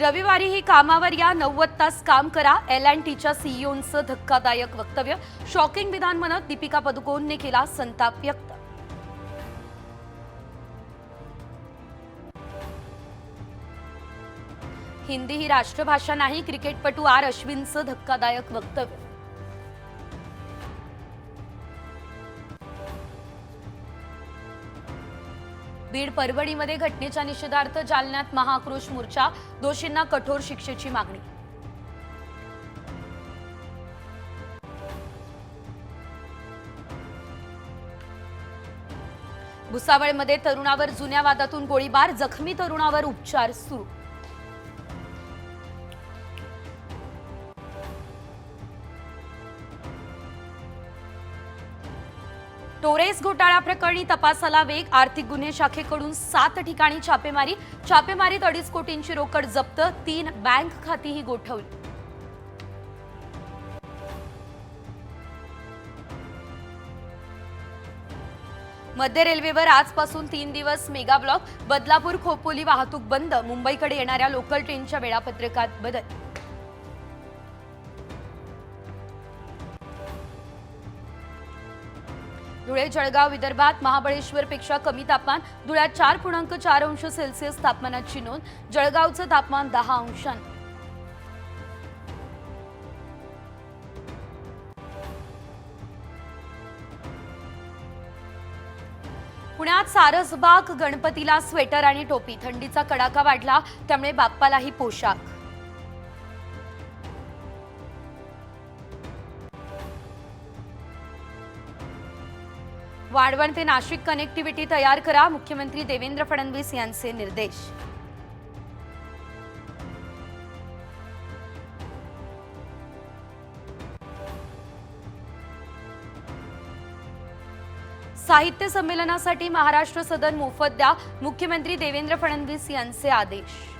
रविवारीही कामावर या, 90 तास काम करा. L&Tच्या सीईओंचं धक्कादायक वक्तव्य. शॉकिंग विधान म्हणत दीपिका पदुकोणने केला संताप व्यक्त. हिंदी ही राष्ट्रभाषा नाही, क्रिकेटपटू आर अश्विनचं धक्कादायक वक्तव्य. बीड परभणीमध्ये घटनेच्या निषेधार्थ जालन्यात महाआक्रोश मोर्चा. दोषींना कठोर शिक्षेची मागणी. भुसावळमध्ये तरुणावर जुन्या वादातून गोळीबार. जखमी तरुणावर उपचार सुरू. टोरेस घोटाळा प्रकरणी तपासाला वेग. आर्थिक गुन्हे शाखेकडून 7 ठिकाणी छापेमारी. छापेमारीत 2.5 कोटींची रोकड जप्त. 3 बँक खातीही गोठवली. मध्य रेल्वेवर आजपासून 3 दिवस मेगा ब्लॉक. बदलापूर खोपोली वाहतूक बंद. मुंबईकडे येणाऱ्या लोकल ट्रेनच्या वेळापत्रकात बदल. धुळे जळगाव विदर्भात महाबळेश्वरपेक्षा कमी तापमान. धुळ्यात 4.4 अंश सेल्सिअस तापमानाची नोंद. जळगावचं तापमान 10 अंशांनी. पुण्यात सारसबाग गणपतीला स्वेटर आणि टोपी. थंडीचा कडाका वाढला त्यामुळे बाप्पालाही पोशाख. वाढवण ते नाशिक कनेक्टिव्हिटी तयार करा. मुख्यमंत्री देवेंद्र फडणवीस यांचे निर्देश. साहित्य संमेलनासाठी महाराष्ट्र सदन मोफत द्या. मुख्यमंत्री देवेंद्र फडणवीस यांचे आदेश.